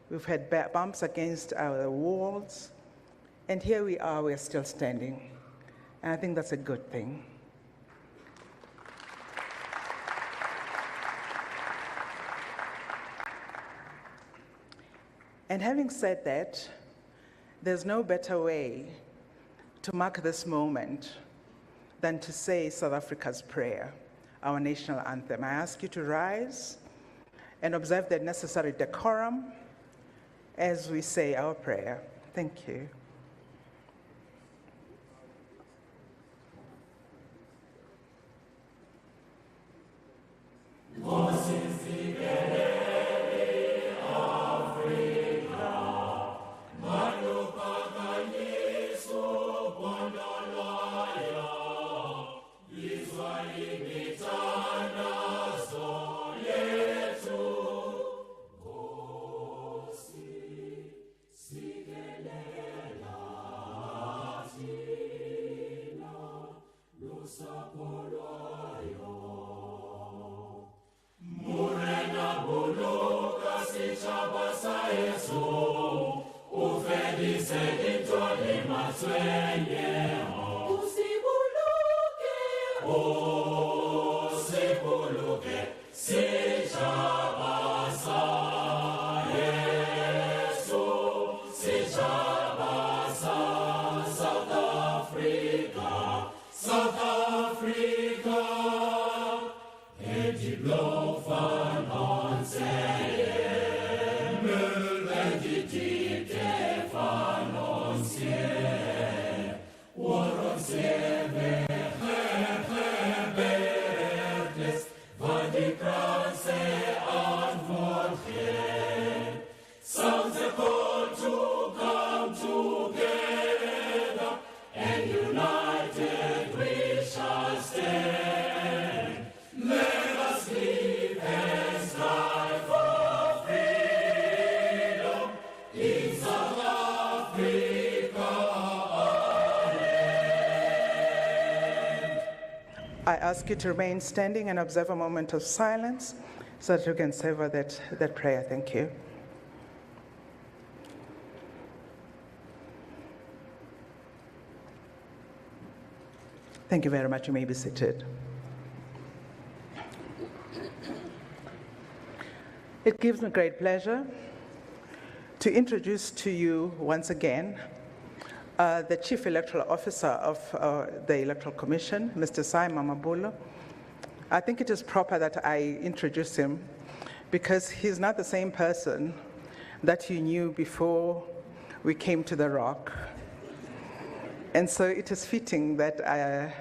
We've had bumps against our walls, and here we are, we're still standing. And I think that's a good thing. And having said that, there's no better way to mark this moment than to say South Africa's prayer, our national anthem. I ask you to rise and observe the necessary decorum as we say our prayer. Thank you. I ask you to remain standing and observe a moment of silence so that you can savor that prayer. Thank you. Thank you very much. You may be seated. It gives me great pleasure to introduce to you once again the Chief Electoral Officer of the Electoral Commission, Mr. Cyril Ramaphosa. I think it is proper that I introduce him because he's not the same person that you knew before we came to the Rock. And so it is fitting that I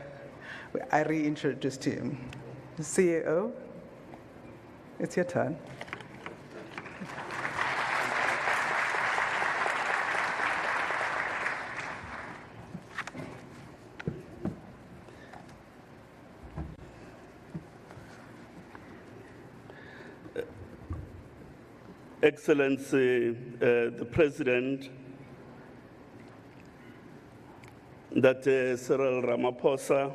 reintroduced him. CEO, it's your turn. Excellency, the President, that Cyril Ramaphosa,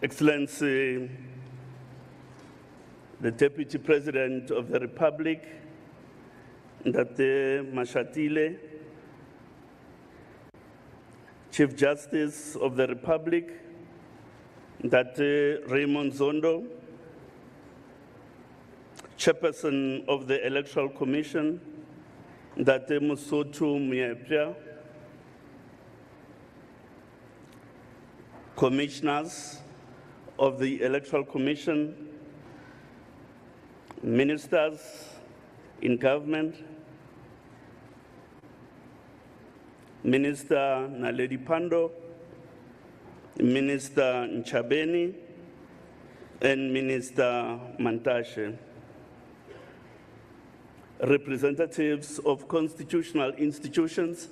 Excellency, the Deputy President of the Republic, that Mashatile, Chief Justice of the Republic, that Raymond Zondo, Chairperson of the Electoral Commission, that Musotu Miepia, Commissioners of the Electoral Commission, Ministers in government, Minister Naledi Pandor, Minister Nchabeni, and Minister Mantashe. Representatives of constitutional institutions,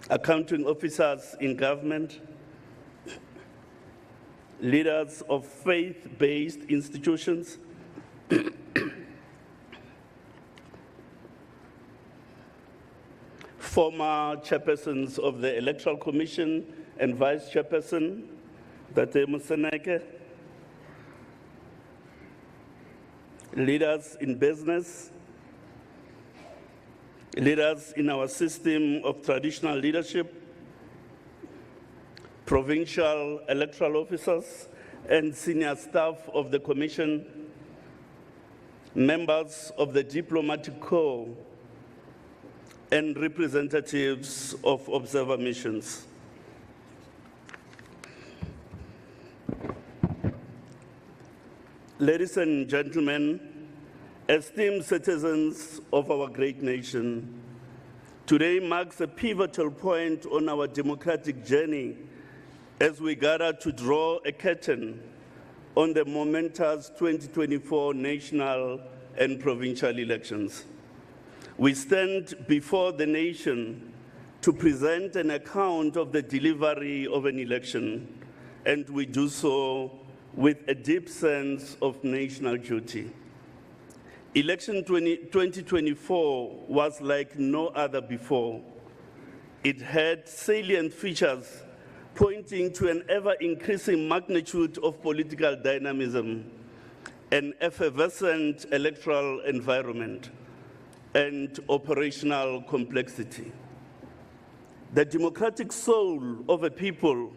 accounting officers in government, leaders of faith-based institutions, former chairpersons of the Electoral Commission and vice chairperson, Tate Museneke, leaders in business, leaders in our system of traditional leadership, provincial electoral officers, and senior staff of the Commission, members of the diplomatic corps, and representatives of observer missions. Ladies and gentlemen, esteemed citizens of our great nation, today marks a pivotal point on our democratic journey as we gather to draw a curtain on the momentous 2024 national and provincial elections. We stand before the nation to present an account of the delivery of an election, and we do so with a deep sense of national duty. Election 2024 was like no other before. It had salient features pointing to an ever-increasing magnitude of political dynamism, an effervescent electoral environment, and operational complexity. The democratic soul of a people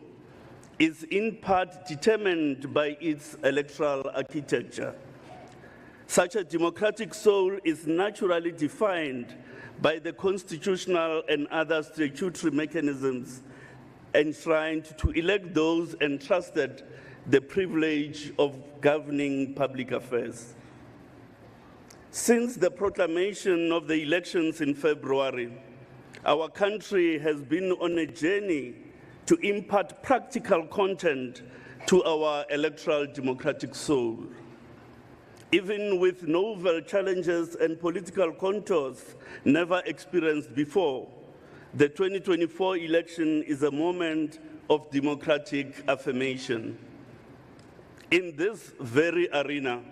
is in part determined by its electoral architecture. Such a democratic soul is naturally defined by the constitutional and other statutory mechanisms enshrined to elect those entrusted the privilege of governing public affairs. Since the proclamation of the elections in February, our country has been on a journey to impart practical content to our electoral democratic soul. Even with novel challenges and political contours never experienced before, the 2024 election is a moment of democratic affirmation. In this very arena,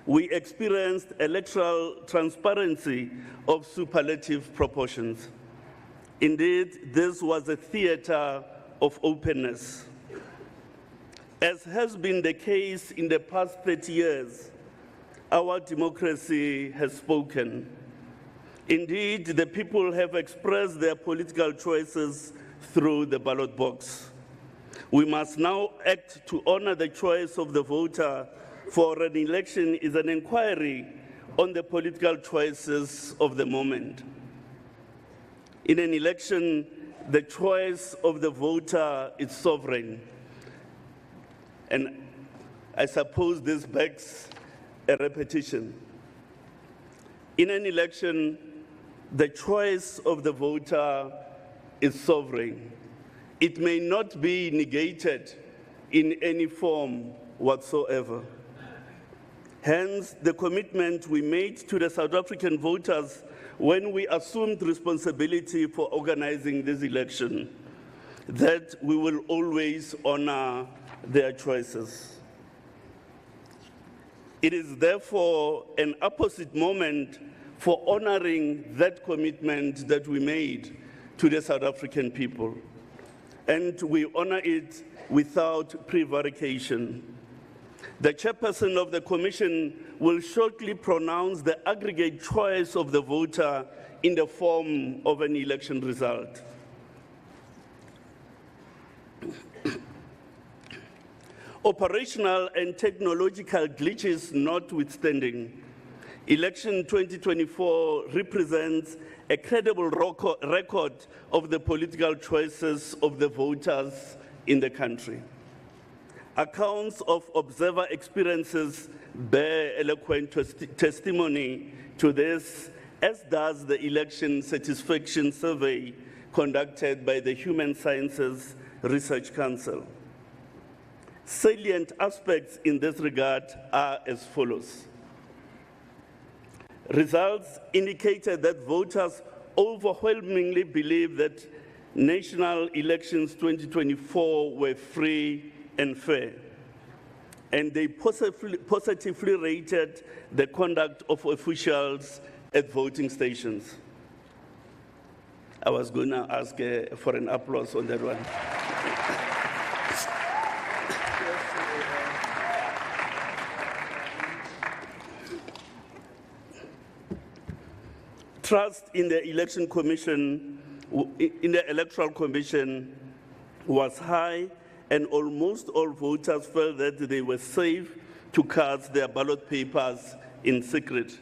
we experienced electoral transparency of superlative proportions. Indeed, this was a theater of openness. As has been the case in the past 30 years, our democracy has spoken. Indeed, the people have expressed their political choices through the ballot box. We must now act to honor the choice of the voter, for an election is an inquiry on the political choices of the moment. In an election, the choice of the voter is sovereign. And I suppose this begs a repetition. In an election, the choice of the voter is sovereign. It may not be negated in any form whatsoever. Hence, the commitment we made to the South African voters when we assumed responsibility for organizing this election, that we will always honor their choices. It is therefore an opposite moment for honoring that commitment that we made to the South African people. And we honor it without prevarication. The chairperson of the commission will shortly pronounce the aggregate choice of the voter in the form of an election result. Operational and technological glitches notwithstanding, election 2024 represents a credible record of the political choices of the voters in the country. Accounts of observer experiences bear eloquent testimony to this, as does the election satisfaction survey conducted by the Human Sciences Research Council. Salient aspects in this regard are as follows. Results indicated that voters overwhelmingly believe that national elections 2024 were free and fair, and they positively rated the conduct of officials at voting stations. I was going to ask for an applause on that one. Trust in the Electoral Commission was high, and almost all voters felt that they were safe to cast their ballot papers in secret.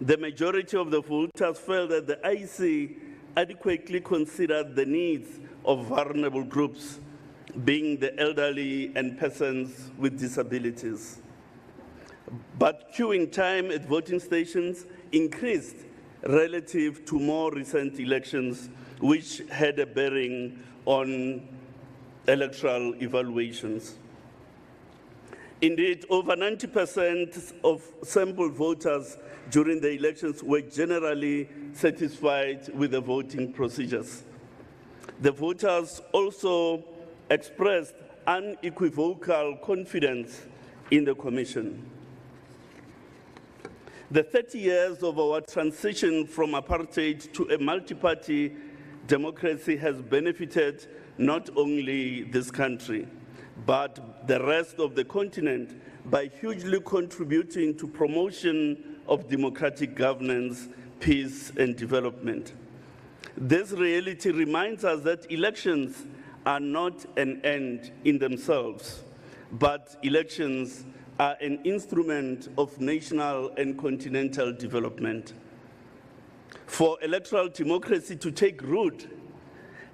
The majority of the voters felt that the IEC adequately considered the needs of vulnerable groups, being the elderly and persons with disabilities. But queuing time at voting stations increased relative to more recent elections, which had a bearing on electoral evaluations. Indeed, over 90% of sample voters during the elections were generally satisfied with the voting procedures. The voters also expressed unequivocal confidence in the Commission. The 30 years of our transition from apartheid to a multi-party democracy has benefited not only this country, but the rest of the continent by hugely contributing to promotion of democratic governance, peace, and development. This reality reminds us that elections are not an end in themselves, but elections are an instrument of national and continental development. For electoral democracy to take root,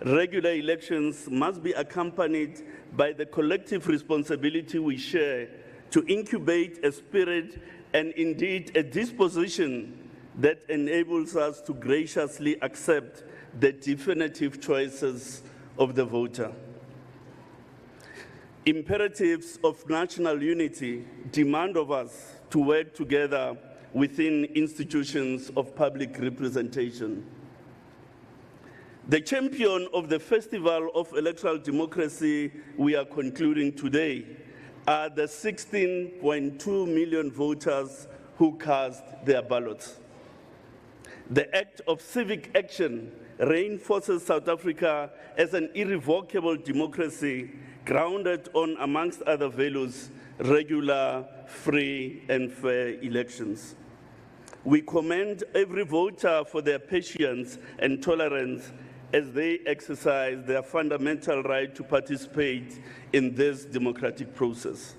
regular elections must be accompanied by the collective responsibility we share to incubate a spirit and indeed a disposition that enables us to graciously accept the definitive choices of the voter. Imperatives of national unity demand of us to work together within institutions of public representation. The champion of the Festival of Electoral Democracy we are concluding today are the 16.2 million voters who cast their ballots. The act of civic action reinforces South Africa as an irrevocable democracy grounded on, amongst other values, regular, free, and fair elections. We commend every voter for their patience and tolerance as they exercise their fundamental right to participate in this democratic process.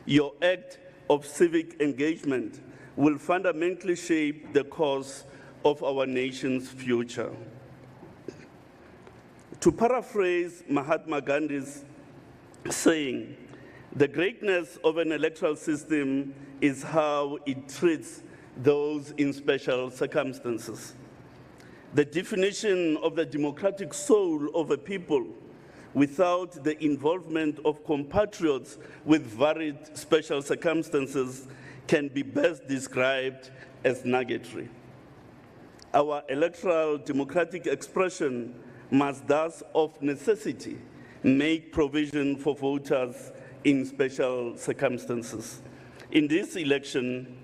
Your act of civic engagement will fundamentally shape the course of our nation's future. To paraphrase Mahatma Gandhi's saying, the greatness of an electoral system is how it treats those in special circumstances. The definition of the democratic soul of a people without the involvement of compatriots with varied special circumstances can be best described as nugatory. Our electoral democratic expression must thus, of necessity, make provision for voters in special circumstances. In this election,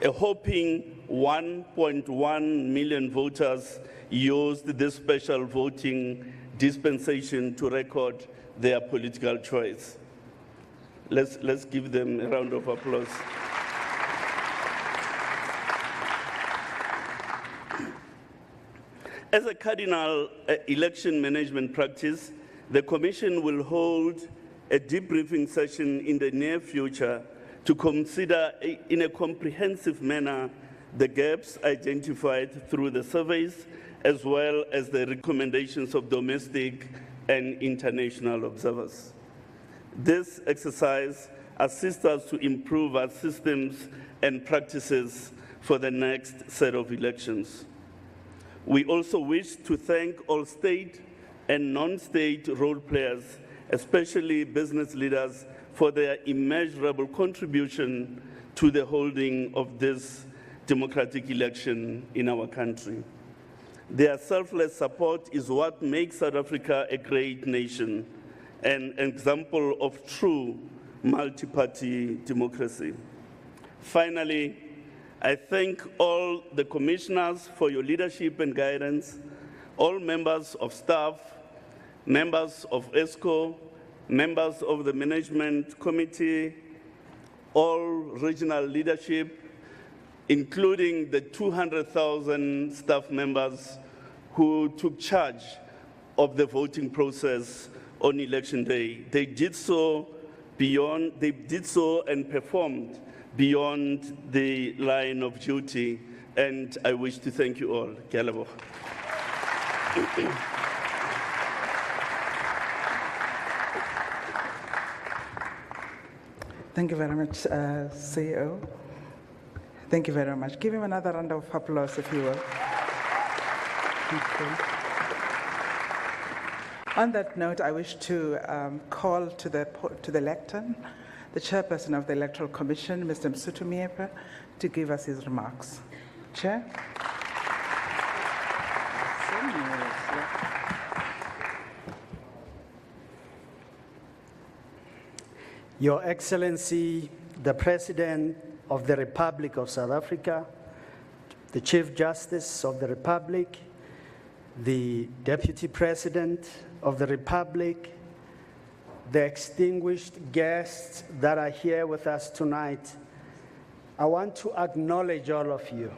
a whopping 1.1 million voters used this special voting dispensation to record their political choice. Let's give them a round of applause. As a cardinal election management practice, the Commission will hold a debriefing session in the near future to consider in a comprehensive manner the gaps identified through the surveys, as well as the recommendations of domestic and international observers. This exercise assists us to improve our systems and practices for the next set of elections. We also wish to thank all state and non-state role players, especially business leaders, for their immeasurable contribution to the holding of this democratic election in our country. Their selfless support is what makes South Africa a great nation, an example of true multi-party democracy. Finally, I thank all the commissioners for your leadership and guidance, all members of staff, members of ESCO, members of the management committee, all regional leadership, including the 200,000 staff members who took charge of the voting process on election day. They did so and performed beyond the line of duty, and I wish to thank you all. Ke a leboga. Thank you very much, CEO. Thank you very much. Give him another round of applause, if you will. Thank you. On that note, I wish to call to the lectern, the Chairperson of the Electoral Commission, Mr. Msutu Miepe, to give us his remarks. Chair. Your Excellency, the President of the Republic of South Africa, the Chief Justice of the Republic, the Deputy President of the Republic, the distinguished guests that are here with us tonight, I want to acknowledge all of you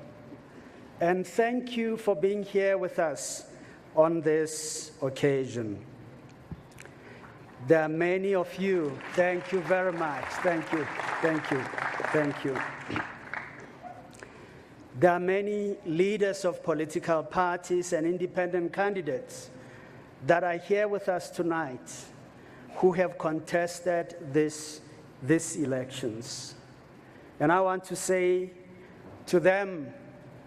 and thank you for being here with us on this occasion. There are many of you. Thank you very much. Thank you. Thank you. Thank you. There are many leaders of political parties and independent candidates that are here with us tonight who have contested these elections. And I want to say to them,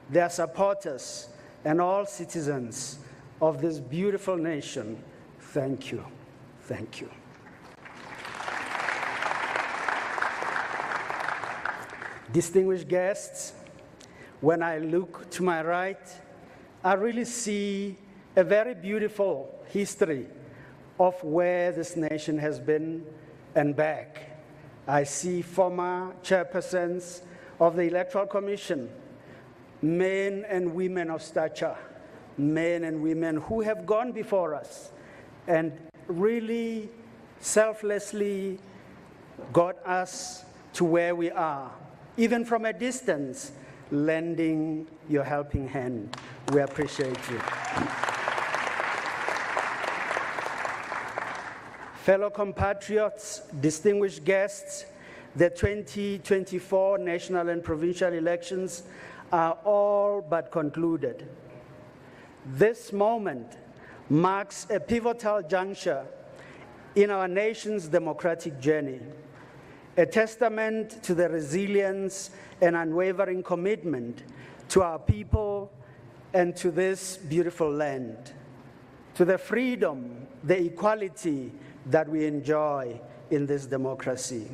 their supporters, and all citizens of this beautiful nation, thank you. Thank you. Distinguished guests, when I look to my right, I really see a very beautiful history of where this nation has been and back. I see former chairpersons of the Electoral Commission, men and women of stature, men and women who have gone before us and really selflessly got us to where we are, even from a distance, lending your helping hand. We appreciate you. Fellow compatriots, distinguished guests, the 2024 national and provincial elections are all but concluded. This moment marks a pivotal juncture in our nation's democratic journey, a testament to the resilience and unwavering commitment to our people and to this beautiful land, to the freedom, the equality that we enjoy in this democracy.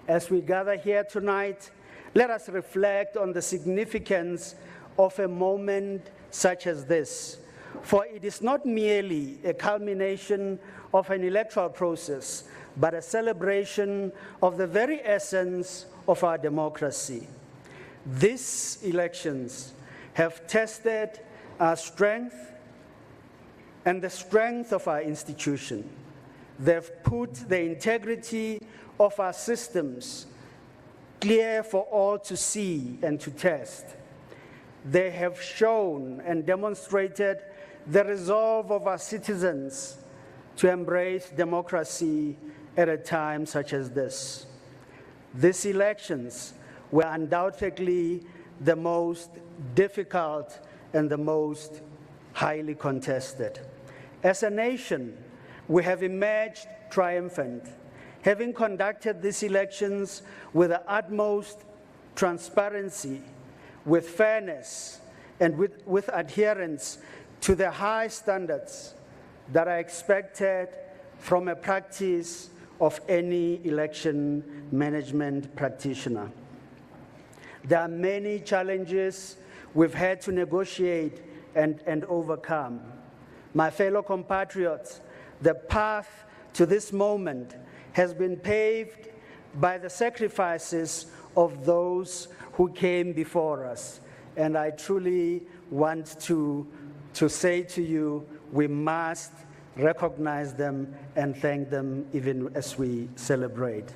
As we gather here tonight, let us reflect on the significance of a moment such as this, for it is not merely a culmination of an electoral process, but a celebration of the very essence of our democracy. These elections have tested our strength and the strength of our institution. They've put the integrity of our systems clear for all to see and to test. They have shown and demonstrated the resolve of our citizens to embrace democracy at a time such as this. These elections were undoubtedly the most difficult and the most highly contested. As a nation, we have emerged triumphant, having conducted these elections with the utmost transparency, with fairness, and with adherence to the high standards that are expected from a practice of any election management practitioner. There are many challenges we've had to negotiate and overcome. My fellow compatriots, the path to this moment has been paved by the sacrifices of those who came before us. And I truly want to say to you, we must recognize them and thank them even as we celebrate.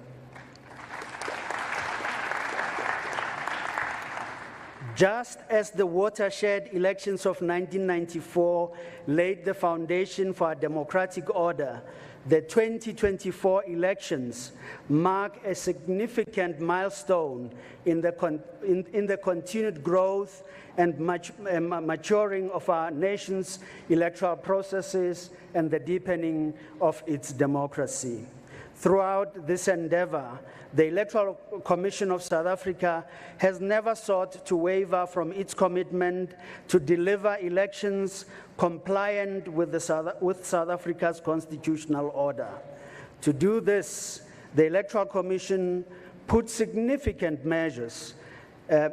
Just as the watershed elections of 1994 laid the foundation for a democratic order, the 2024 elections mark a significant milestone in the continued growth and maturing of our nation's electoral processes and the deepening of its democracy. Throughout this endeavor, the Electoral Commission of South Africa has never sought to waver from its commitment to deliver elections compliant with South Africa's constitutional order. To do this, the Electoral Commission put significant measures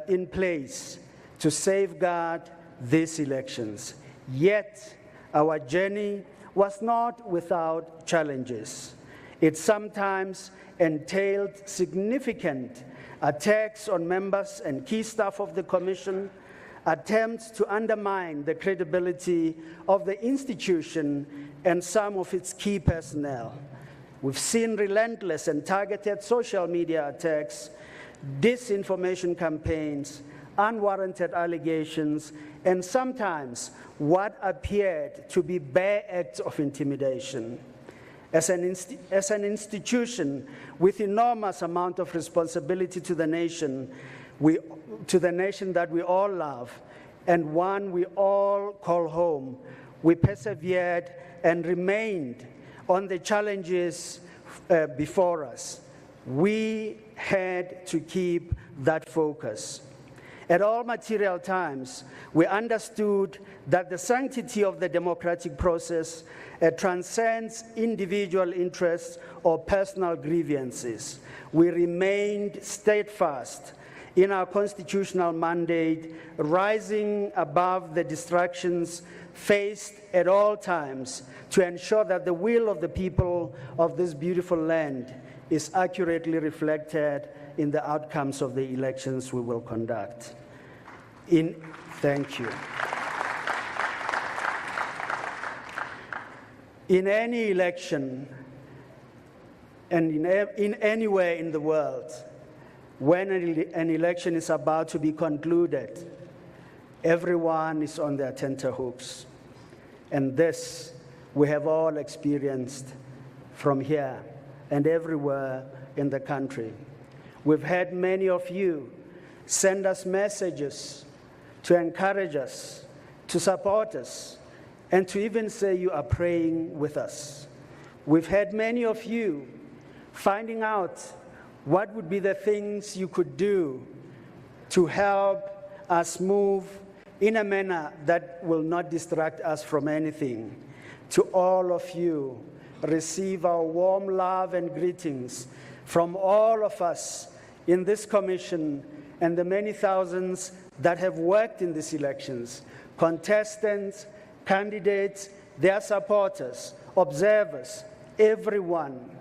in place to safeguard these elections. Yet, our journey was not without challenges. It sometimes entailed significant attacks on members and key staff of the Commission, attempts to undermine the credibility of the institution and some of its key personnel. We've seen relentless and targeted social media attacks, disinformation campaigns, unwarranted allegations, and sometimes what appeared to be bare acts of intimidation. As an institution with enormous amount of responsibility to the nation that we all love, and one we all call home, we persevered and remained on the challenges before us. We had to keep that focus. At all material times, we understood that the sanctity of the democratic process transcends individual interests or personal grievances. We remained steadfast in our constitutional mandate, rising above the distractions faced at all times to ensure that the will of the people of this beautiful land is accurately reflected in the outcomes of the elections we will conduct. Thank you. In any election and in anywhere in the world, when an election is about to be concluded, everyone is on their tenterhooks. And this we have all experienced from here and everywhere in the country. We've had many of you send us messages to encourage us, to support us, and to even say you are praying with us. We've had many of you finding out what would be the things you could do to help us move in a manner that will not distract us from anything. To all of you, receive our warm love and greetings from all of us in this commission and the many thousands that have worked in these elections, contestants, candidates, their supporters, observers, everyone.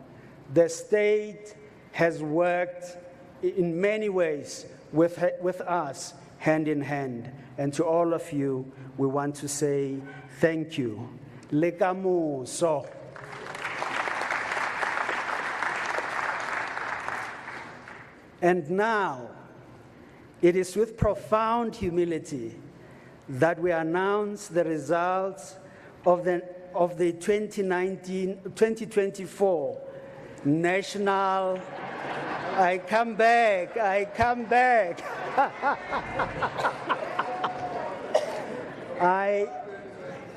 The state has worked in many ways with us, hand in hand. And to all of you, we want to say thank you. Lekamuso. And now, it is with profound humility that we announce the results of the 2024 National. I come back.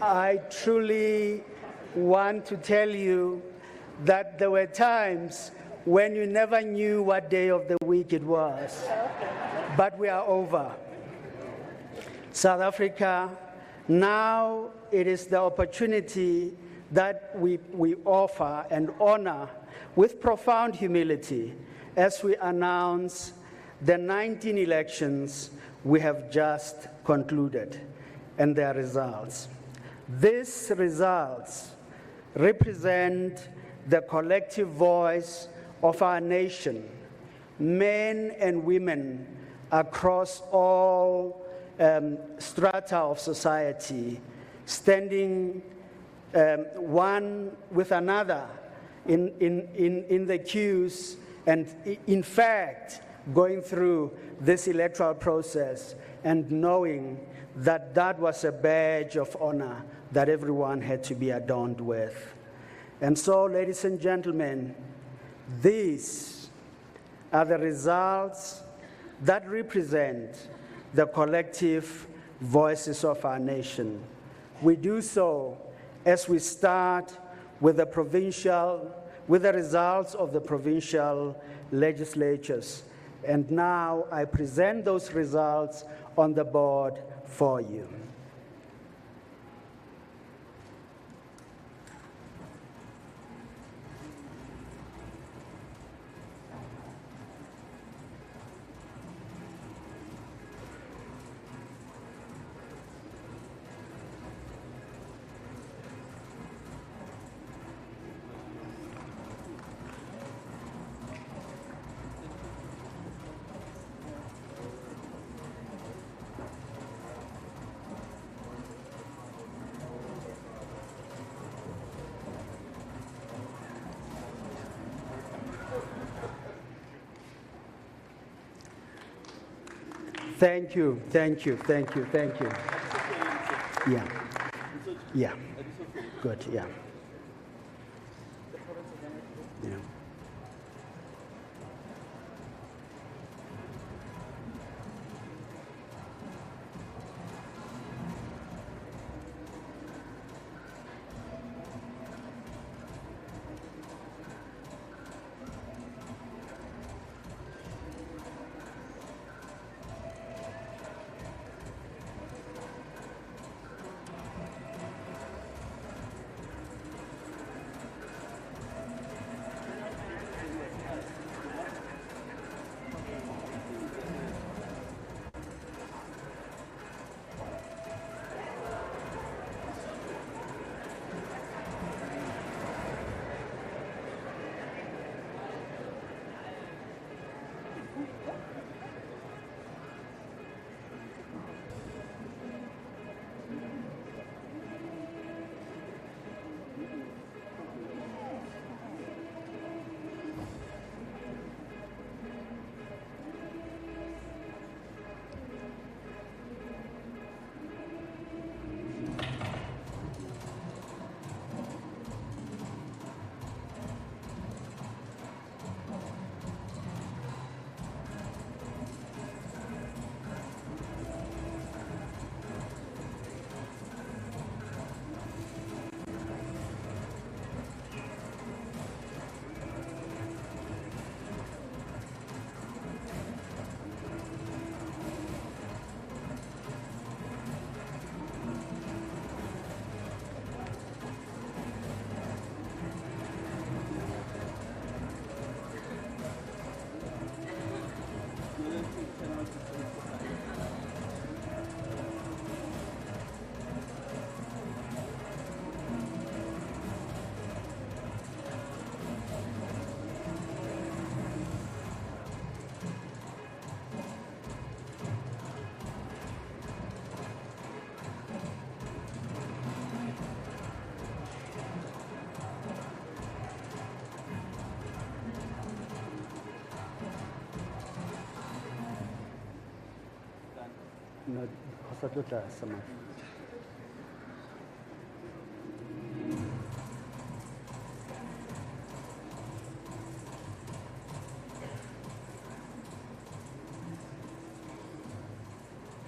I truly want to tell you that there were times when you never knew what day of the week it was. But we are over. South Africa, now it is the opportunity that we offer and honor with profound humility as we announce the 19 elections we have just concluded and their results. These results represent the collective voice of our nation, men and women across all strata of society, standing one with another in the queues and in fact going through this electoral process and knowing that that was a badge of honor that everyone had to be adorned with. And so, ladies and gentlemen, these are the results that represent the collective voices of our nation. We do so as we start with the results of the provincial legislatures. And now I present those results on the board for you. Thank you, thank you, thank you, thank you. Yeah, yeah, good, yeah. Yeah.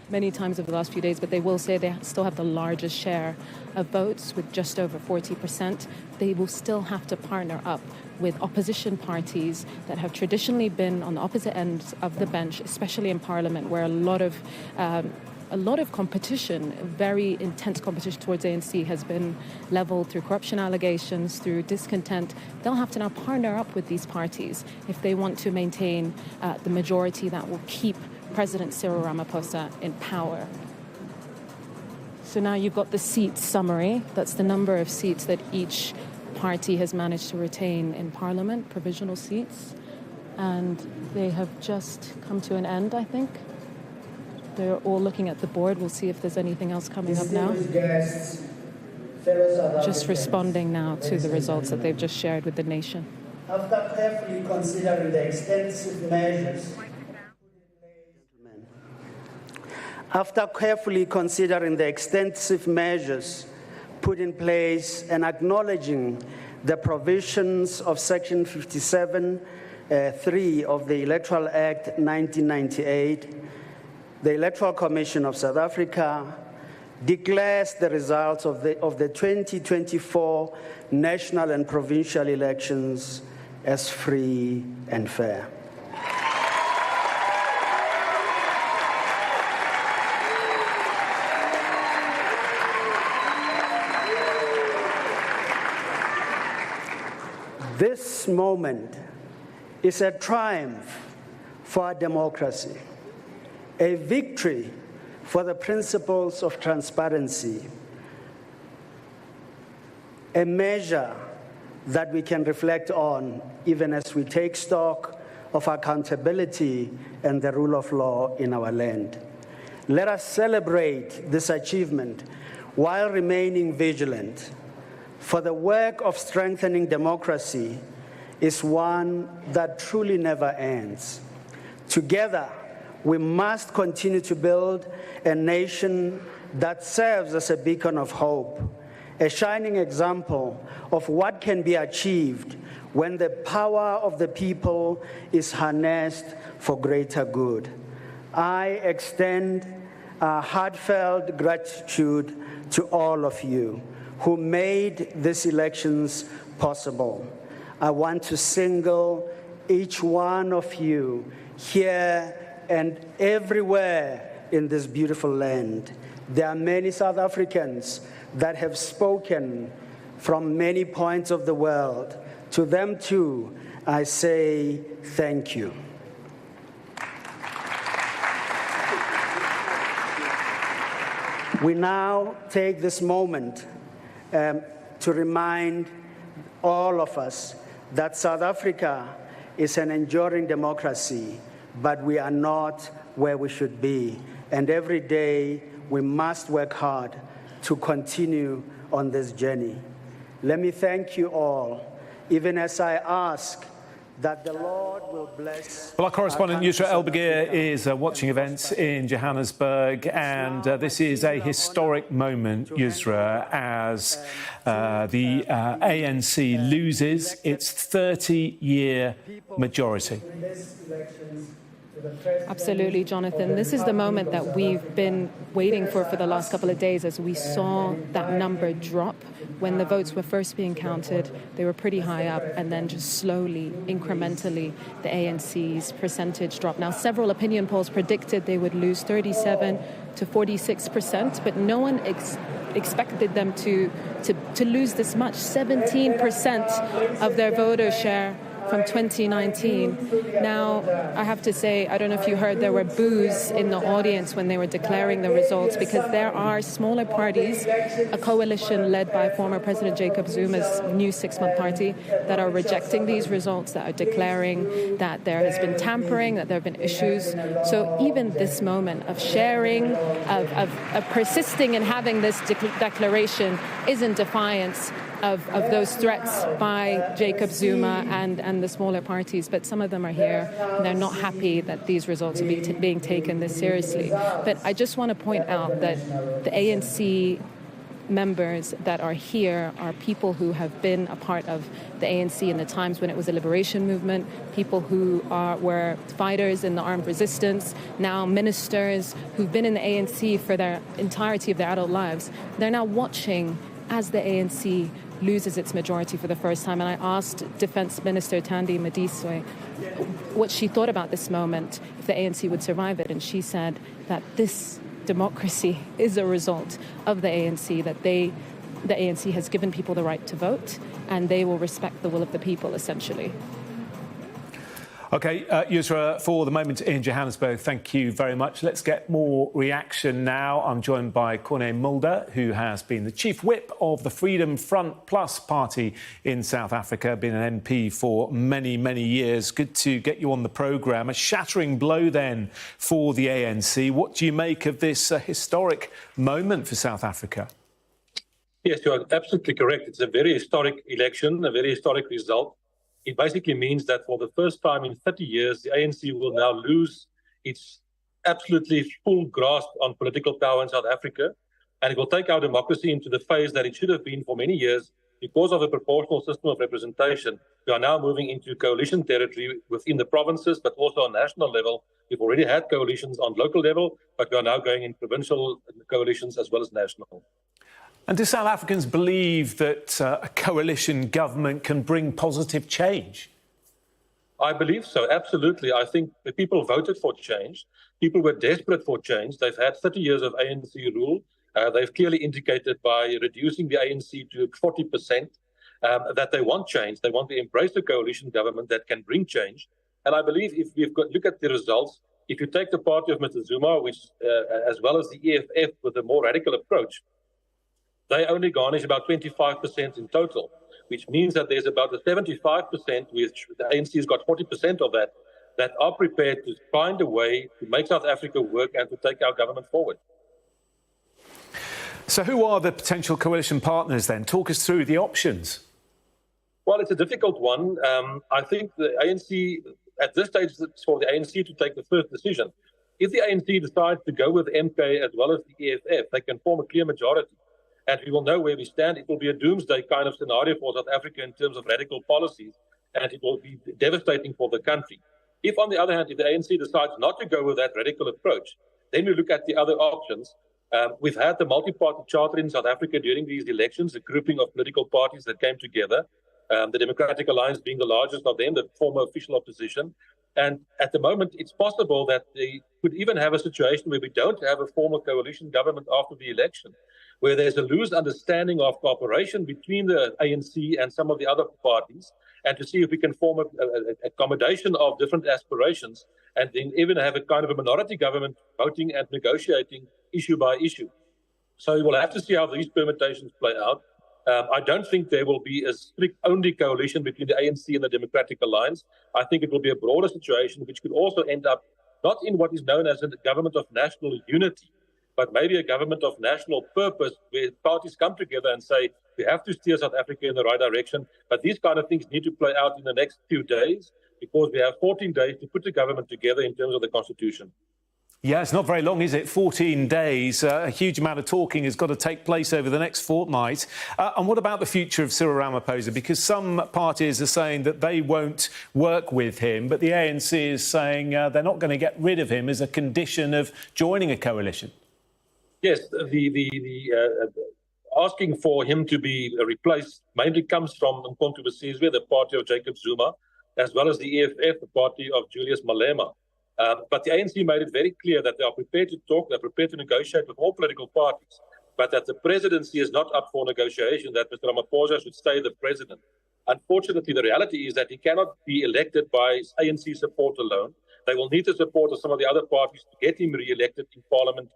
Many times over the last few days, but they will say they still have the largest share of votes with just over 40%. They will still have to partner up with opposition parties that have traditionally been on the opposite ends of the bench, especially in Parliament, where a lot of competition, very intense competition towards ANC has been leveled through corruption allegations, through discontent. They'll have to now partner up with these parties if they want to maintain the majority that will keep President Cyril Ramaphosa in power. So now you've got the seat summary. That's the number of seats that each party has managed to retain in Parliament, provisional seats. And they have just come to an end, I think. They're all looking at the board. We'll see if there's anything else coming up now. Just responding now to the results that they've just shared with the nation. After carefully considering the extensive measures After carefully considering the extensive measures put in place and acknowledging the provisions of Section 57(3) of the Electoral Act 1998, the Electoral Commission of South Africa declares the results of the 2024 national and provincial elections as free and fair. This moment is a triumph for our democracy, a victory for the principles of transparency, a measure that we can reflect on even as we take stock of accountability and the rule of law in our land. Let us celebrate this achievement while remaining vigilant, for the work of strengthening democracy is one that truly never ends. Together, we must continue to build a nation that serves as a beacon of hope, a shining example of what can be achieved when the power of the people is harnessed for greater good. I extend a heartfelt gratitude to all of you who made these elections possible. I want to single each one of you here and everywhere in this beautiful land. There are many South Africans that have spoken from many points of the world. To them too, I say thank you. We now take this moment to remind all of us that South Africa is an enduring democracy, but we are not where we should be. And every day we must work hard to continue on this journey. Let me thank you all, even as I ask that the Lord will bless. Well, our correspondent Yusra El-Bagir is watching events in Johannesburg, and this is a historic moment, Yusra, as the ANC loses its 30-year majority. Absolutely, Jonathan. This is the moment that we've been waiting for the last couple of days, as we saw that number drop. When the votes were first being counted, they were pretty high up, and then just slowly, incrementally, the ANC's percentage dropped. Now, several opinion polls predicted they would lose 37 to 46%, but no one expected them to lose this much, 17% of their voter share from 2019. Now, I have to say, I don't know if you heard, there were boos in the audience when they were declaring the results, because there are smaller parties, a coalition led by former President Jacob Zuma's new 6-month party, that are rejecting these results, that are declaring that there has been tampering, that there have been issues. So even this moment of sharing, of persisting in having this declaration is in defiance of those threats by Jacob Zuma and the smaller parties. But some of them are here, and they're not happy that these results are being taken this seriously. But I just want to point out that the ANC members that are here are people who have been a part of the ANC in the times when it was a liberation movement, people who were fighters in the armed resistance, now ministers who've been in the ANC for their entirety of their adult lives. They're now watching as the ANC loses its majority for the first time. And I asked Defence Minister Thandi Modise what she thought about this moment, if the ANC would survive it. And she said that this democracy is a result of the ANC, that the ANC has given people the right to vote, and they will respect the will of the people, essentially. OK, Yusra, for the moment in Johannesburg, thank you very much. Let's get more reaction now. I'm joined by Corné Mulder, who has been the chief whip of the Freedom Front Plus party in South Africa, been an MP for many, many years. Good to get you on the programme. A shattering blow then for the ANC. What do you make of this historic moment for South Africa? Yes, you are absolutely correct. It's a very historic election, a very historic result. It basically means that for the first time in 30 years, the ANC will now lose its absolutely full grasp on political power in South Africa, and it will take our democracy into the phase that it should have been for many years. Because of a proportional system of representation, we are now moving into coalition territory within the provinces, but also on national level. We've already had coalitions on local level, but we are now going in provincial coalitions as well as national. And do South Africans believe that a coalition government can bring positive change? I believe so, absolutely. I think the people voted for change. People were desperate for change. They've had 30 years of ANC rule. They've clearly indicated by reducing the ANC to 40% that they want change. They want to embrace a coalition government that can bring change. And I believe if we've got look at the results, if you take the party of Mr. Zuma, which as well as the EFF with a more radical approach, they only garnish about 25% in total, which means that there's about a 75%, which the ANC has got 40% of that are prepared to find a way to make South Africa work and to take our government forward. So who are the potential coalition partners then? Talk us through the options. Well, it's a difficult one. I think the ANC, at this stage, it's for the ANC to take the first decision. If the ANC decides to go with MK as well as the EFF, they can form a clear majority. And we will know where we stand. It will be a doomsday kind of scenario for South Africa in terms of radical policies, and it will be devastating for the country. If, on the other hand, if the ANC decides not to go with that radical approach, then we look at the other options. We've had the multi-party charter in South Africa during these elections, a grouping of political parties that came together, the Democratic Alliance being the largest of them, the former official opposition. And at the moment, it's possible that they could even have a situation where we don't have a formal coalition government after the election, where there's a loose understanding of cooperation between the ANC and some of the other parties, and to see if we can form an accommodation of different aspirations, and then even have a kind of a minority government voting and negotiating issue by issue. So we'll have to see how these permutations play out. I don't think there will be a strict only coalition between the ANC and the Democratic Alliance. I think it will be a broader situation, which could also end up not in what is known as a government of national unity, but maybe a government of national purpose, where parties come together and say, we have to steer South Africa in the right direction. But these kind of things need to play out in the next few days, because we have 14 days to put the government together in terms of the Constitution. Yeah, it's not very long, is it? 14 days. A huge amount of talking has got to take place over the next fortnight. And what about the future of Cyril Ramaphosa? Because some parties are saying that they won't work with him, but the ANC is saying they're not going to get rid of him as a condition of joining a coalition. Yes, the asking for him to be replaced mainly comes from Mkhonto Wesizwe, the party of Jacob Zuma, as well as the EFF, the party of Julius Malema. But the ANC made it very clear that they are prepared to talk, they're prepared to negotiate with all political parties, but that the presidency is not up for negotiation, that Mr. Ramaphosa should stay the president. Unfortunately, the reality is that he cannot be elected by ANC support alone. They will need the support of some of the other parties to get him re-elected in Parliament.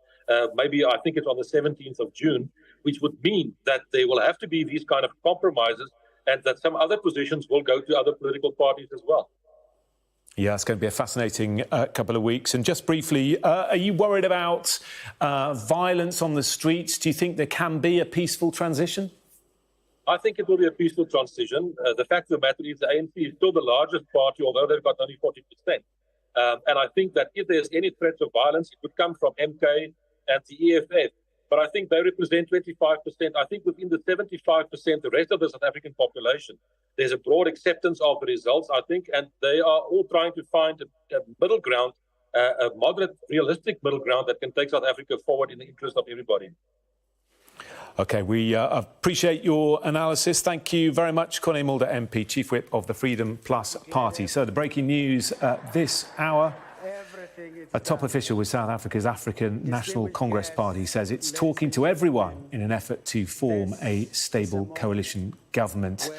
Maybe I think it's on the 17th of June, which would mean that there will have to be these kind of compromises, and that some other positions will go to other political parties as well. Yeah, it's going to be a fascinating couple of weeks. And just briefly, are you worried about violence on the streets? Do you think there can be a peaceful transition? I think it will be a peaceful transition. The fact of the matter is the ANC is still the largest party, although they've got only 40%. And I think that if there's any threats of violence, it would come from MK and the EFF. But I think they represent 25%. I think within the 75%, the rest of the South African population, there's a broad acceptance of the results, I think, and they are all trying to find a middle ground, a moderate, realistic middle ground that can take South Africa forward in the interest of everybody. OK, we appreciate your analysis. Thank you very much, Corné Mulder, MP, Chief Whip of the Freedom Plus Party. So the breaking news this hour. A top official with South Africa's African National Congress Party says it's talking to everyone in an effort to form a stable coalition government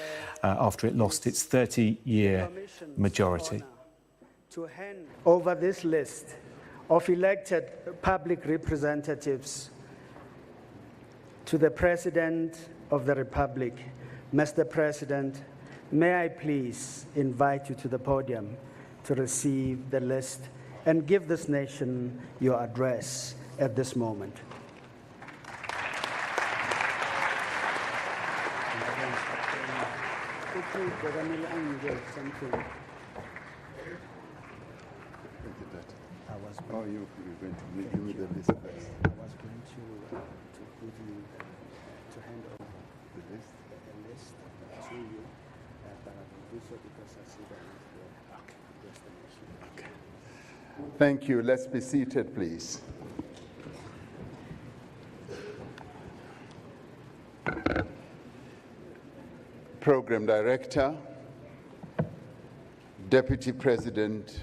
after it lost its 30-year majority. To hand over this list of elected public representatives to the President of the Republic. Mr. President, may I please invite you to the podium to receive the list and give this nation your address at this moment. Oh, you're going to give me the list first. I was going to give you, to hand over The list? the list to you, but I will do so because I see that it's the destination. Okay. Thank you. Let's be seated, please. Program Director, Deputy President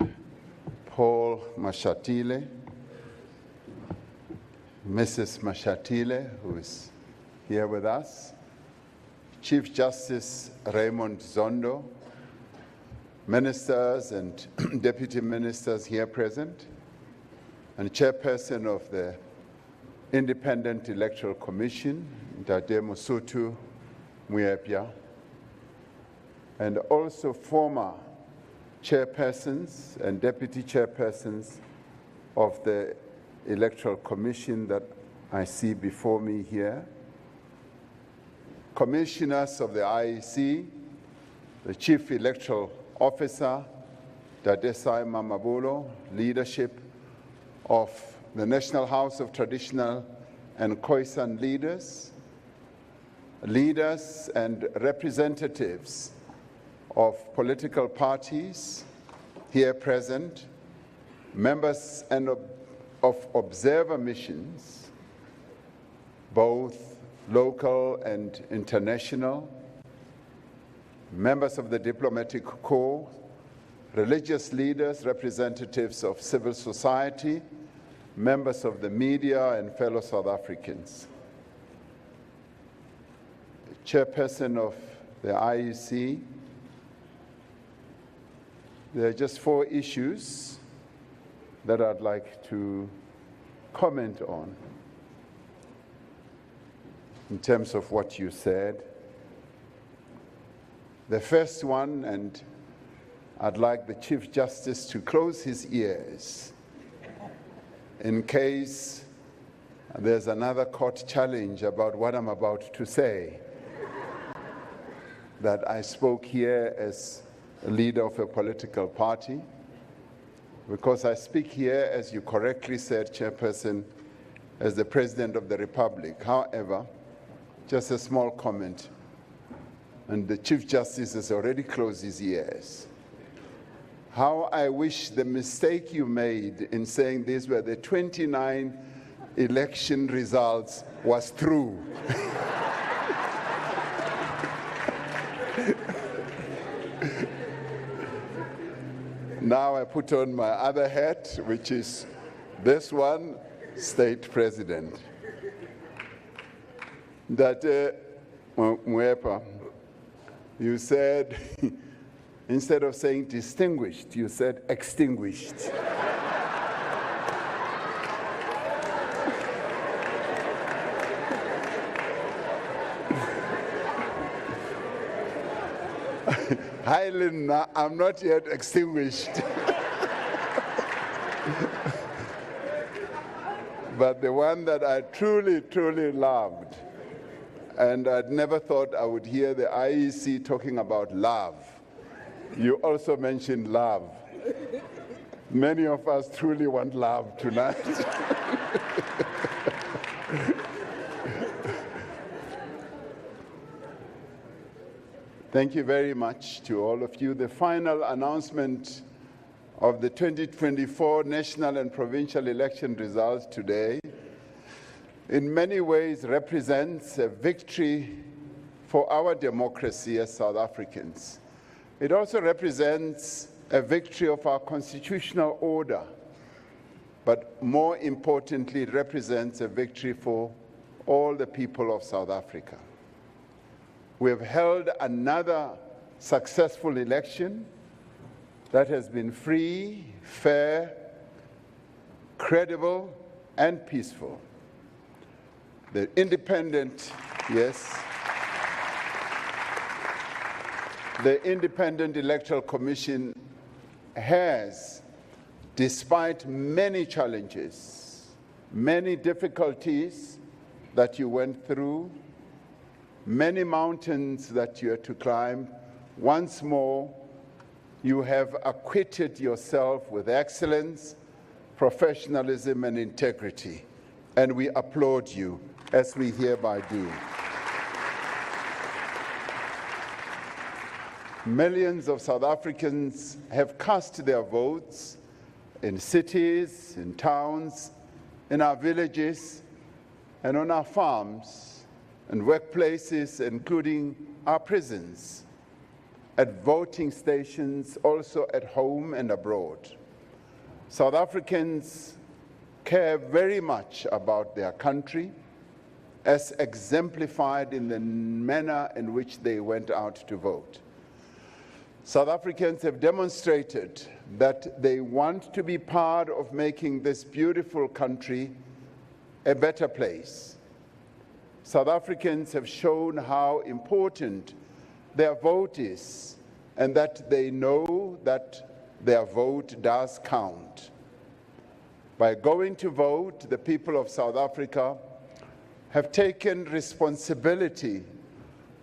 Paul Mashatile, Mrs. Mashatile, who is here with us, Chief Justice Raymond Zondo, ministers and deputy ministers here present, and Chairperson of the Independent Electoral Commission, Dade Mosotho Moepya, and also former chairpersons and deputy chairpersons of the Electoral Commission that I see before me here, commissioners of the IEC, the Chief Electoral Officer, Dade Simon Mabolo, leadership of the National House of Traditional and Khoisan leaders, leaders and representatives of political parties here present, members and of observer missions, both local and international, members of the diplomatic corps, religious leaders, representatives of civil society, members of the media, and fellow South Africans. Chairperson of the IEC, there are just 4 issues that I'd like to comment on in terms of what you said. The first one, and I'd like the Chief Justice to close his ears in case there's another court challenge about what I'm about to say, that I spoke here as a leader of a political party, because I speak here, as you correctly said, Chairperson, as the President of the Republic. However, just a small comment, and the Chief Justice has already closed his ears. How I wish the mistake you made in saying these were the 29 election results was true. Now I put on my other hat, which is this one, State President. Dade Moepya, you said, instead of saying distinguished, you said extinguished. Highland, I'm not yet extinguished. But the one that I truly, truly loved, and I'd never thought I would hear the IEC talking about love. You also mentioned love. Many of us truly want love tonight. Thank you very much to all of you. The final announcement of the 2024 national and provincial election results today in many ways represents a victory for our democracy as South Africans. It also represents a victory of our constitutional order, but more importantly, it represents a victory for all the people of South Africa. We have held another successful election that has been free, fair, credible, and peaceful. The independent, yes, the Independent Electoral Commission has, despite many challenges, many difficulties that you went through, many mountains that you had to climb, once more, you have acquitted yourself with excellence, professionalism, and integrity, and we applaud you, as we hereby do. Millions of South Africans have cast their votes in cities, in towns, in our villages, and on our farms and workplaces, including our prisons, at voting stations, also at home and abroad. South Africans care very much about their country, as exemplified in the manner in which they went out to vote. South Africans have demonstrated that they want to be part of making this beautiful country a better place. South Africans have shown how important their vote is, and that they know that their vote does count. By going to vote, the people of South Africa have taken responsibility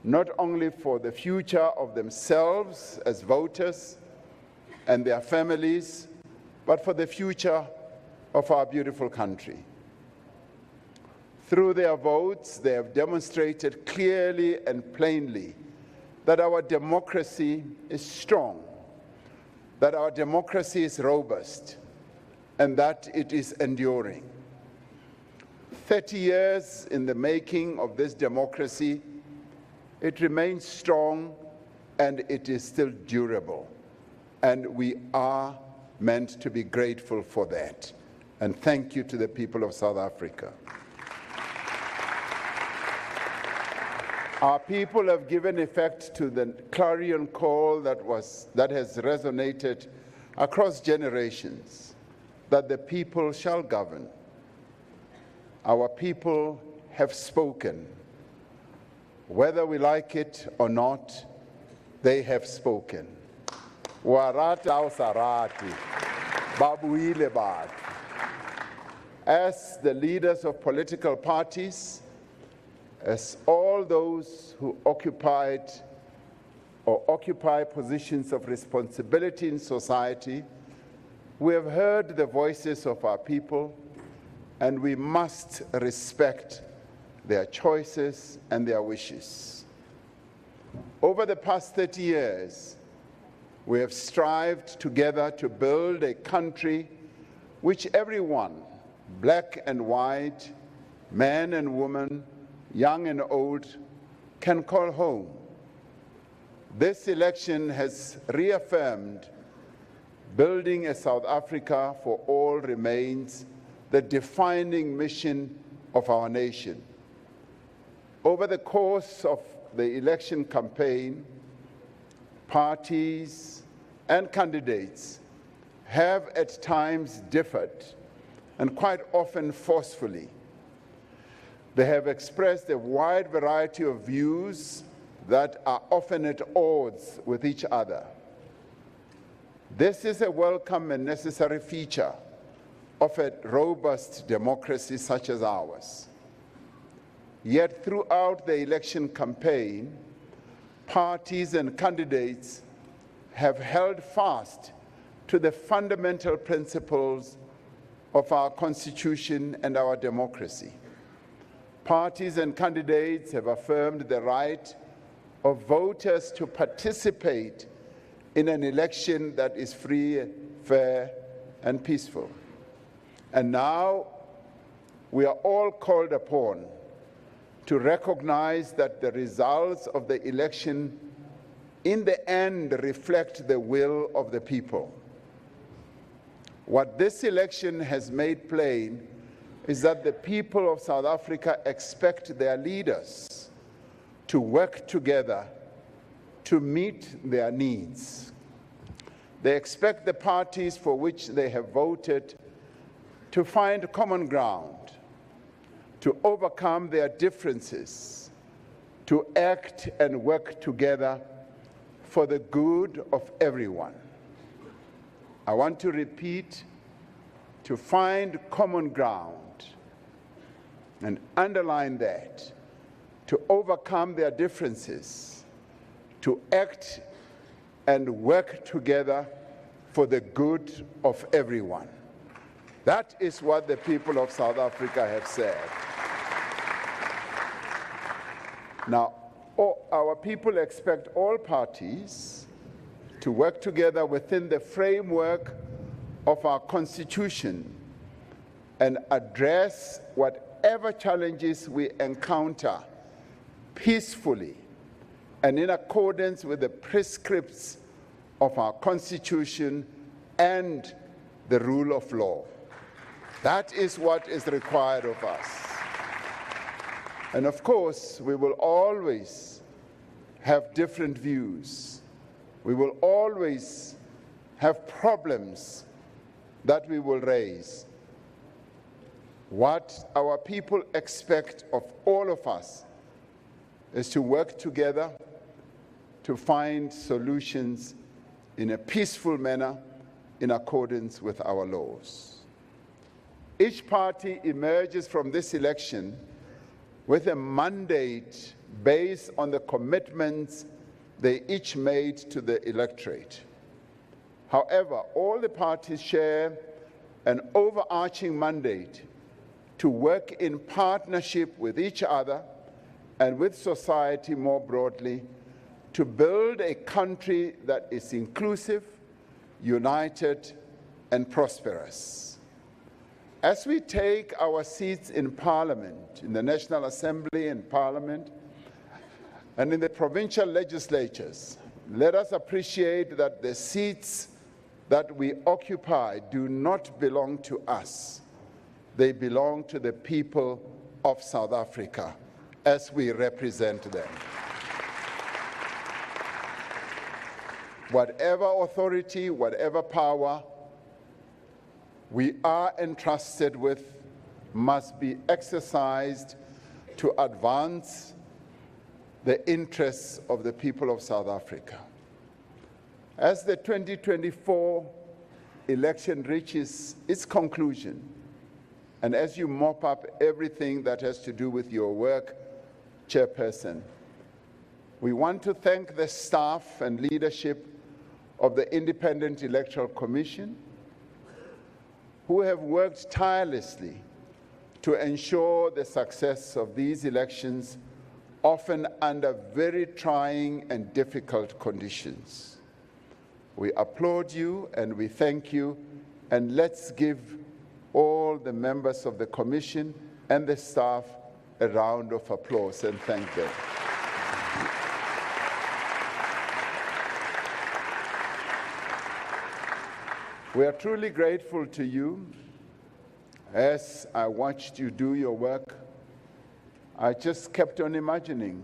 not only for the future of themselves as voters and their families, but for the future of our beautiful country. Through their votes, they have demonstrated clearly and plainly that our democracy is strong, that our democracy is robust, and that it is enduring. 30 years in the making of this democracy, it remains strong and it is still durable. And we are meant to be grateful for that. And thank you to the people of South Africa. Our people have given effect to the clarion call that has resonated across generations, that the people shall govern. Our people have spoken. Whether we like it or not, they have spoken. Warata usarati, babuile bat. As the leaders of political parties, as all those who occupied or occupy positions of responsibility in society, we have heard the voices of our people, and we must respect their choices and their wishes. Over the past 30 years, we have strived together to build a country which everyone, black and white, man and woman, young and old, can call home. This election has reaffirmed building a South Africa for all remains the defining mission of our nation. Over the course of the election campaign, parties and candidates have at times differed, and quite often forcefully. They have expressed a wide variety of views that are often at odds with each other. This is a welcome and necessary feature of a robust democracy such as ours. Yet throughout the election campaign, parties and candidates have held fast to the fundamental principles of our Constitution and our democracy. Parties and candidates have affirmed the right of voters to participate in an election that is free, fair, and peaceful. And now we are all called upon to recognize that the results of the election in the end reflect the will of the people. What this election has made plain is that the people of South Africa expect their leaders to work together to meet their needs. They expect the parties for which they have voted to find common ground, to overcome their differences, to act and work together for the good of everyone. I want to repeat, to find common ground, and underline that, to overcome their differences, to act and work together for the good of everyone. That is what the people of South Africa have said. Now, our people expect all parties to work together within the framework of our Constitution and address whatever challenges we encounter peacefully and in accordance with the prescripts of our Constitution and the rule of law. That is what is required of us. And of course, we will always have different views. We will always have problems that we will raise. What our people expect of all of us is to work together to find solutions in a peaceful manner in accordance with our laws. Each party emerges from this election with a mandate based on the commitments they each made to the electorate. However, all the parties share an overarching mandate to work in partnership with each other and with society more broadly to build a country that is inclusive, united, and prosperous. As we take our seats in Parliament, in the National Assembly and Parliament, and in the provincial legislatures, let us appreciate that the seats that we occupy do not belong to us. They belong to the people of South Africa as we represent them. Whatever authority, whatever power we are entrusted with must be exercised to advance the interests of the people of South Africa. As the 2024 election reaches its conclusion, and as you mop up everything that has to do with your work, Chairperson, we want to thank the staff and leadership of the Independent Electoral Commission, who have worked tirelessly to ensure the success of these elections, often under very trying and difficult conditions. We applaud you and we thank you, and let's give all the members of the Commission and the staff a round of applause and thank them. We are truly grateful to you. As I watched you do your work, I just kept on imagining,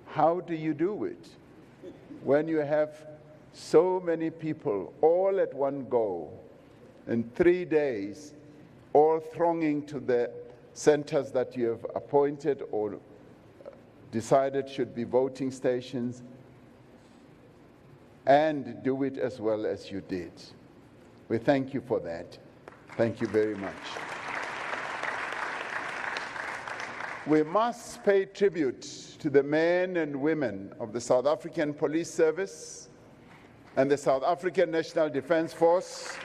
how do you do it when you have so many people all at one go in 3 days, all thronging to the centers that you have appointed or decided should be voting stations, and do it as well as you did. We thank you for that. Thank you very much. We must pay tribute to the men and women of the South African Police Service and the South African National Defence Force,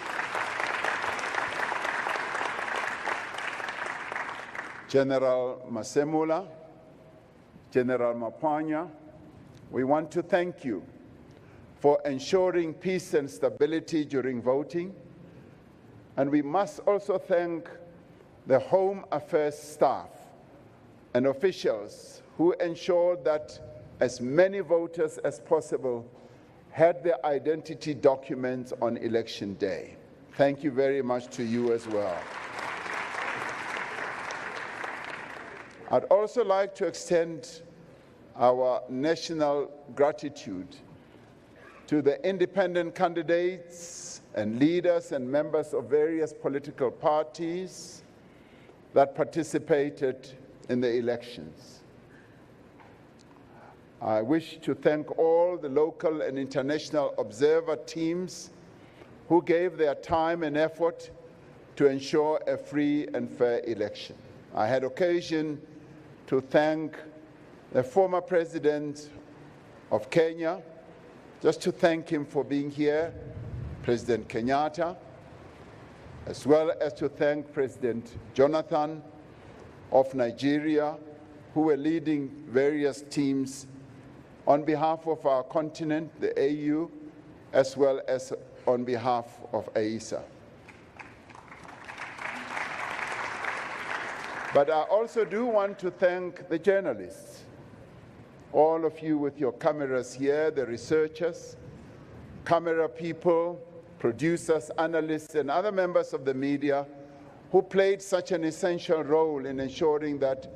General Masemula, General Mapanya. We want to thank you for ensuring peace and stability during voting. And we must also thank the Home Affairs staff and officials who ensured that as many voters as possible had their identity documents on election day. Thank you very much to you as well. I'd also like to extend our national gratitude to the independent candidates and leaders and members of various political parties that participated in the elections. I wish to thank all the local and international observer teams who gave their time and effort to ensure a free and fair election. I had occasion to thank the former president of Kenya, just to thank him for being here, President Kenyatta, as well as to thank President Jonathan of Nigeria, who were leading various teams on behalf of our continent, the AU, as well as on behalf of AISA. But I also do want to thank the journalists, all of you with your cameras here, the researchers, camera people, producers, analysts, and other members of the media who played such an essential role in ensuring that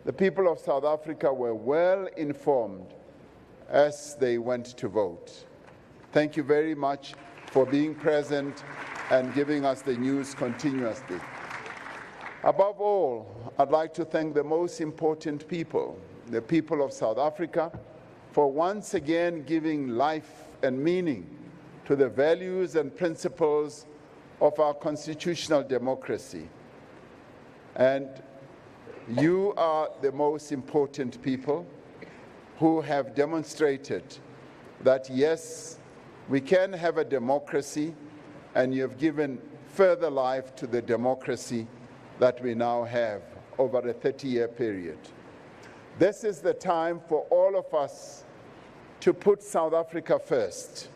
the people of South Africa were well informed as they went to vote. Thank you very much for being present and giving us the news continuously. Above all, I'd like to thank the most important people, the people of South Africa, for once again giving life and meaning to the values and principles of our constitutional democracy. And you are the most important people who have demonstrated that, yes, we can have a democracy, and you have given further life to the democracy that we now have over a 30-year period. This is the time for all of us to put South Africa first.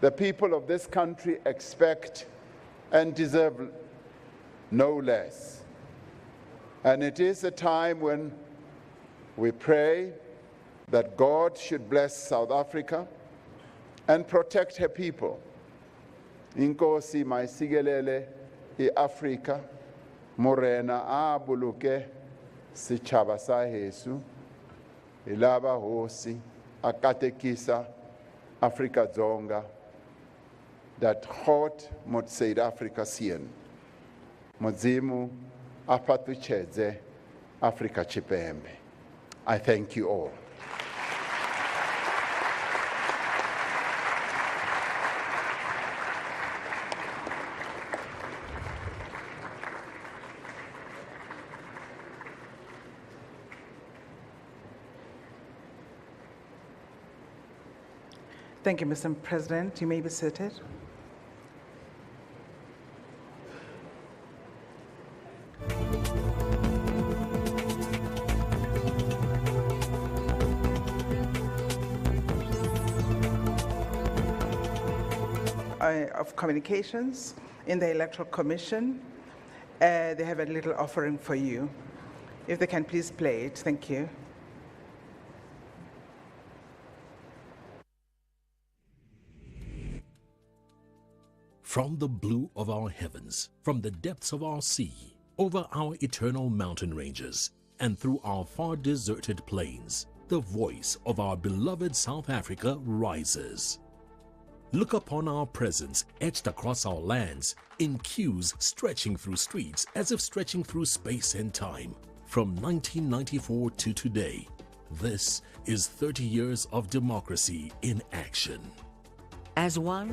The people of this country expect and deserve no less. And it is a time when we pray that God should bless South Africa and protect her people. Inkosi maisigelele Africa, morena abuluke sichaba sa Jesu, ilaba hosi akatekisa Afrika zonga, that hot mod South Africa sien. Modzimu apatucheze Afrika chipembe. I thank you all. Thank you, Mr. President. You may be seated. Of communications in the Electoral Commission, they have a little offering for you. If they can please play it, thank you. From the blue of our heavens, from the depths of our sea, over our eternal mountain ranges, and through our far deserted plains, the voice of our beloved South Africa rises. Look upon our presence etched across our lands, in queues stretching through streets as if stretching through space and time. From 1994 to today, this is 30 years of democracy in action. As one,